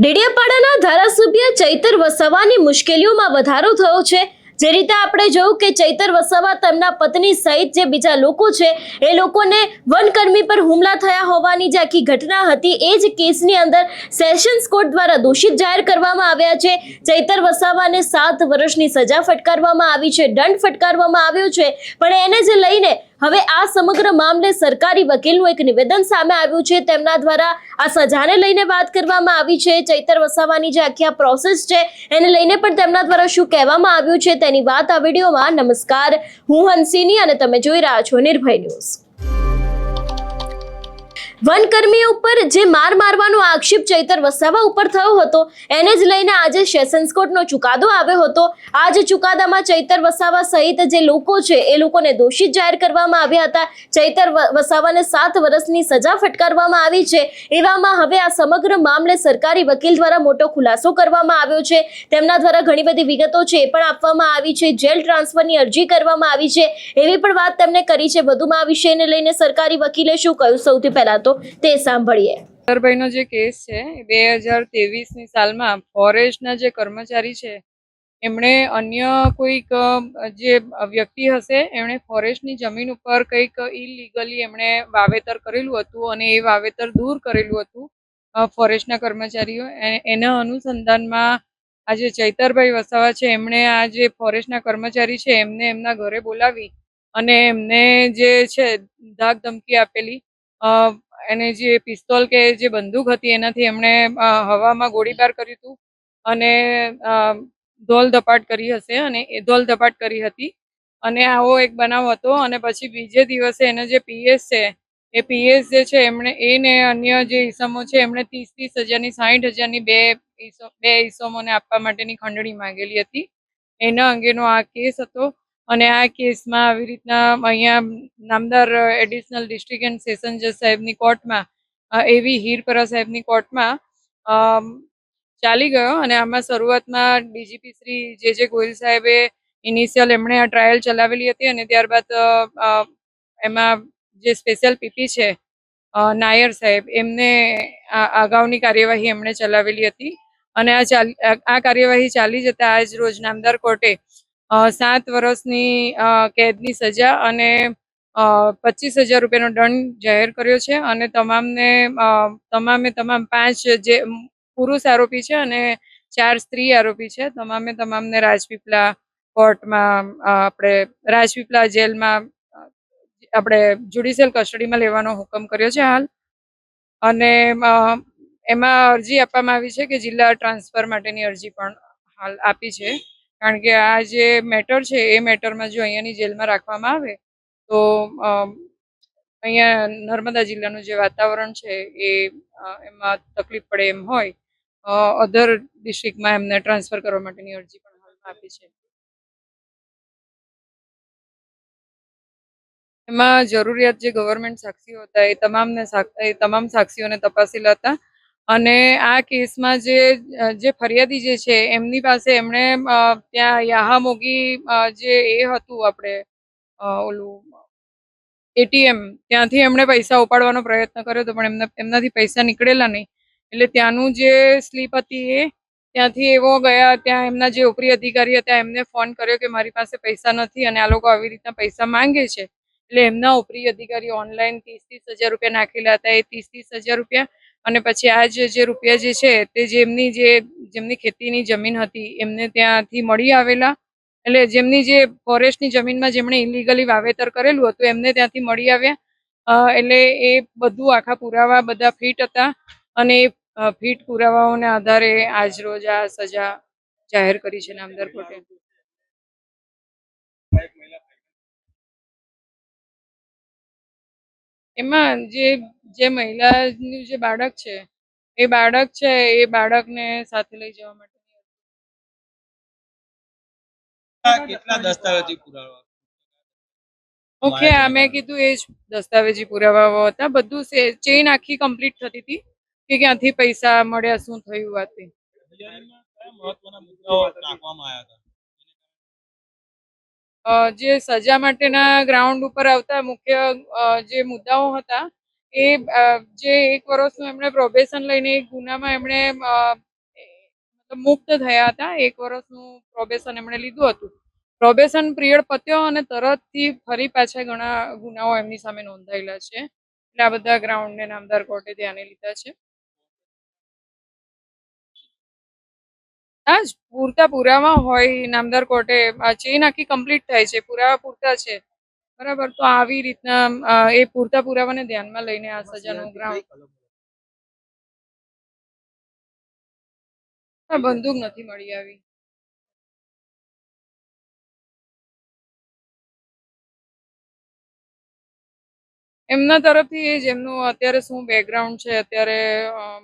ડેડિયાપાડાના ધારાસભ્ય ચૈતર વસાવાની મુશ્કેલીઓમાં વધારો થયો છે। જે રીતે આપણે જોયું કે ચૈતર વસાવા તેમના પત્ની સહિત જે બીજા લોકો છે એ લોકોને વનકર્મી પર હુમલા થયા હોવાની જે આખી ઘટના હતી એ જ કેસની અંદર સેશન્સ કોર્ટ દ્વારા દોષિત જાહેર કરવામાં આવ્યા છે। ચૈતર વસાવાને 7 વર્ષની સજા ફટકારવામાં આવી છે, દંડ ફટકારવામાં આવ્યો છે, પણ એને જ લઈને હવે આ સમગ્ર મામલે સરકારી વકીલનું એક નિવેદન સામે આવ્યું છે। તેમના દ્વારા આ સજાને લઈને વાત કરવામાં આવી છે। ચૈતર વસાવાની જે આખી પ્રોસેસ છે એને લઈને પણ તેમના દ્વારા શું કહેવામાં આવ્યું છે તેની વાત આ વિડીયોમાં। નમસ્કાર, હું હંસિની અને તમે જોઈ રહ્યા છો નિર્ભય ન્યૂઝ। વનકર્મીઓ ઉપર જે મારવાનો આક્ષેપ ચૈતર વસાવા ઉપર થયો હતો એને જ લઈને આજે સેશન્સ કોર્ટનો ચુકાદો આવ્યો હતો। આ જ ચુકાદામાં ચૈતર વસાવા સહિત જે લોકો છે એ લોકોને દોષિત જાહેર કરવામાં આવ્યા હતા। ચૈતર વસાવાને 7 વર્ષની સજા ફટકારવામાં આવી છે। એવામાં હવે આ સમગ્ર મામલે સરકારી વકીલ દ્વારા મોટો ખુલાસો કરવામાં આવ્યો છે। તેમના દ્વારા ઘણી બધી વિગતો છે એ પણ આપવામાં આવી છે, જેલ ટ્રાન્સફરની અરજી કરવામાં આવી છે એવી પણ વાત તેમણે કરી છે। વધુમાં આ વિષયને લઈને સરકારી વકીલે શું કહ્યું સૌથી પહેલા તો તે સાંભળીએ। ભાઈનો જે કેસ છે 2023ની સાલમાં ફોરેસ્ટના જે કર્મચારી છે એમણે અન્ય કોઈક જે વ્યક્તિ હશે એમણે ફોરેસ્ટની જમીન ઉપર કંઈક ઇલીગલી એમણે વાવેતર કરેલું હતું અને એ વાવેતર દૂર કરેલું હતું ફોરેસ્ટના કર્મચારીઓ। એના અનુસંધાનમાં આ જે ચૈતરભાઈ વસાવા છે એમણે આ જે ફોરેસ્ટના કર્મચારી છે એમને એમના ઘરે બોલાવી અને એમને જે છે ધાક ધમકી આપેલી, એને જે પિસ્તોલ કે જે બંદૂક હતી એનાથી એમણે હવામાં ગોળીબાર કર્યું હતું અને ધોલ ધપાટ કરી હશે અને એ ધોલ ધપાટ કરી હતી અને આવો એક બનાવ હતો। અને પછી બીજે દિવસે એને જે પીએસ છે એ પીએસ જે છે એમણે એને અન્ય જે ઈસમો છે એમણે 30 હજારની 60 હજારની બે ઈસમોને આપવા માટેની ખંડણી માંગેલી હતી। એના અંગેનો આ કેસ હતો અને આ કેસમાં આવી રીતના અહીંયા નામદાર એડિશનલ ડિસ્ટ્રિક્ટ એન્ડ સેશન જજ સાહેબની કોર્ટમાં એવી હીરપરા સાહેબની કોર્ટમાં ચાલી ગયો અને આમાં શરૂઆતમાં ડીજીપી શ્રી જે ગોયલ સાહેબે ઇનિશિયલ એમણે આ ટ્રાયલ ચલાવેલી હતી અને ત્યારબાદ એમાં જે સ્પેશિયલ પીપી છે નાયર સાહેબ એમને અગાઉની કાર્યવાહી એમણે ચલાવેલી હતી અને આ કાર્યવાહી ચાલી જતા આજ રોજ નામદાર કોર્ટે 7 વર્ષની કેદની સજા અને 25,000 રૂપિયાનો દંડ જાહેર કર્યો છે અને તમામે તમામ 5 જે પુરુષ આરોપી છે અને 4 સ્ત્રી આરોપી છે તમામને રાજપીપળા કોર્ટમાં આપણે રાજપીપળા જેલમાં આપણે જ્યુડિશિયલ કસ્ટડીમાં લેવાનો હુકમ કર્યો છે હાલ। અને એમાં અરજી આપવામાં આવી છે કે જિલ્લા ટ્રાન્સફર માટેની અરજી પણ હાલ આપી છે, કારણ કે આ જે મેટર છે એ મેટરમાં જો અહીંયાની જેલમાં રાખવામાં આવે તો અહીંયા નર્મદા જિલ્લાનું જે વાતાવરણ છે એ એમાં તકલીફ પડે એમ હોય અધર ડિસ્ટ્રિક્ટમાં એમને ટ્રાન્સફર કરવા માટેની અરજી પણ હાલમાં આપી છે। એમાં જરૂરિયાત જે ગવર્મેન્ટ સાક્ષીઓ હતા એ તમામ સાક્ષીઓને તપાસેલા હતા અને આ કેસમાં જે ફરિયાદી જે છે એમની પાસે એમણે ત્યાં યાહામોગી જે એ હતું આપણે ઓલું એટીએમ ત્યાંથી એમણે પૈસા ઉપાડવાનો પ્રયત્ન કર્યો હતો પણ એમનાથી પૈસા નીકળેલા નહીં, એટલે ત્યાંનું જે સ્લીપ હતી એ ત્યાંથી એવો ગયા, ત્યાં એમના જે ઉપરી અધિકારી હતા એમને ફોન કર્યો કે મારી પાસે પૈસા નથી અને આ લોકો આવી રીતના પૈસા માંગે છે, એટલે એમના ઉપરી અધિકારી ઓનલાઈન 30,000 રૂપિયા નાખેલા હતા। એ 30,000 રૂપિયા અને પછી આ જે રૂપિયા જે છે તે જેમની ખેતીની જમીન હતી એમને ત્યાંથી મળી આવેલા, એટલે જેમની જે ફોરેસ્ટની જમીનમાં જેમણે ઇલીગલી વાવેતર કરેલું હતું એમને ત્યાંથી મળી આવ્યા। એટલે એ બધું આખા પુરાવા બધા ફિટ હતા અને એ ફિટ પુરાવાઓના આધારે આજ રોજ આ સજા જાહેર કરી છે નામદાર કોર્ટે। એમાં જે મહિલાનું જે બાળક છે એ બાળકને સાથે લઈ જવા માટે કેટલા દસ્તાવેજી પુરાવા ઓકે મેં કીધું એ જ દસ્તાવેજી પુરાવાઓ હતા, બધું ચેઇન આખી કમ્પ્લીટ થતી હતી કે ક્યાંથી પૈસા મળ્યા, શું થયું વાત એ। મહત્વના મુદ્દાઓ રાખવામાં આવ્યા જે સજા માટેના ગ્રાઉન્ડ ઉપર આવતા મુખ્ય જે મુદ્દાઓ હતા એ જે 1 વર્ષનું એમણે પ્રોબેશન લઈને એક ગુનામાં એમણે મુક્ત થયા હતા. 1 વર્ષનું પ્રોબેશન એમણે લીધું હતું. પ્રોબેશન પિરિયડ પત્યો અને તરતથી ફરી પાછા ઘણા ગુનાઓ એમની સામે નોંધાયેલા છે. એટલે આ બધા ગ્રાઉન્ડને નામદાર કોર્ટે ધ્યાને લીધા છે. હા જ, પૂરતા પુરાવા હોય નામદાર કોર્ટે ચેઇન આખી કમ્પ્લીટ થાય છે, પુરાવા પૂરતા છે, બરાબર. તો આવી રીતના એ પૂરતા પુરાવાને ધ્યાનમાં લઈને આ સજાનું ગ્રાઉન્ડ બંદૂક નથી મળી આવી. એમના તરફથી જેમનું અત્યારે શું બેકગ્રાઉન્ડ છે, અત્યારે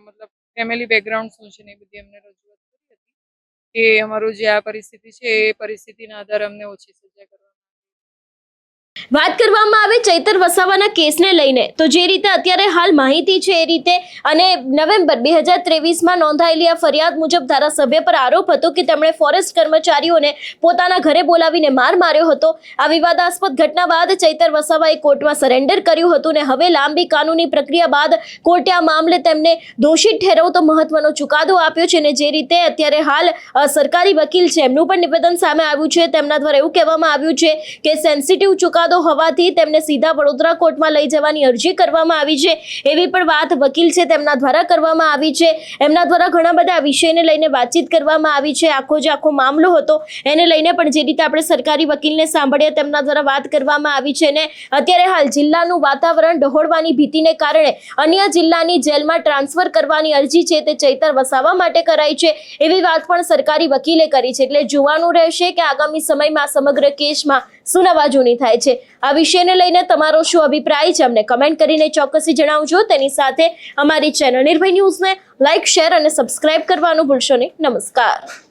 મતલબ ફેમિલી બેકગ્રાઉન્ડ શું છે ને એ બધી એમને રજૂઆત કરી હતી કે અમારું જે આ પરિસ્થિતિ છે એ પરિસ્થિતિના આધારે અમને ઓછી સજા કરવા. વાત કરવામાં આવે ચૈતર વસાવાના કેસને લઈને તો જે રીતે અત્યારે હાલ માહિતી છે એ રીતે અને નવેમ્બર 2023માં નોંધાયેલી આ ફરિયાદ મુજબ ધારાસભ્ય પર આરોપ હતો કે તેમણે ફોરેસ્ટ કર્મચારીઓને પોતાના ઘરે બોલાવીને માર માર્યો હતો. આ વિવાદાસ્પદ ઘટના બાદ ચૈતર વસાવાએ કોર્ટમાં સરેન્ડર કર્યું હતું ને હવે લાંબી કાનૂની પ્રક્રિયા બાદ કોર્ટે આ મામલે તેમને દોષિત ઠેરવતો મહત્વનો ચુકાદો આપ્યો છે. અને જે રીતે અત્યારે હાલ સરકારી વકીલ છે એમનું પણ નિવેદન સામે આવ્યું છે. તેમના દ્વારા એવું કહેવામાં આવ્યું છે કે સેન્સિટિવ ચુકાદો હોવાથી તેમને સીધા વડોદરા કોર્ટમાં લઈ જવાની અરજી કરવામાં આવી છે. એવી પણ વાત વકીલ છે તેમના દ્વારા કરવામાં આવી છે. એમના દ્વારા ઘણા બધા વિષયને લઈને વાતચીત કરવામાં આવી છે. આખો મામલો હતો એને લઈને પણ જે રીતે આપણે સરકારી વકીલને સાંભળીએ તેમના દ્વારા વાત કરવામાં આવી છે. ને અત્યારે હાલ જિલ્લાનું વાતાવરણ ડહોળવાની ભીતિને કારણે અન્ય જિલ્લાની જેલમાં ટ્રાન્સફર કરવાની અરજી છે તે ચૈતર વસાવા માટે કરાઈ છે એવી વાત પણ સરકારી વકીલે કરી છે. એટલે જોવાનું રહેશે કે આગામી સમયમાં સમગ્ર કેસમાં શું નવા જૂની થાય છે. આ વિષયને લઈને તમારો શું અભિપ્રાય છે અમને કમેન્ટ કરીને ચોક્કસથી જણાવજો. તેની સાથે અમારી ચેનલ નિર્ભય ન્યૂઝને લાઇક, શેર અને સબસ્ક્રાઇબ કરવાનું ભૂલશો નહીં. નમસ્કાર.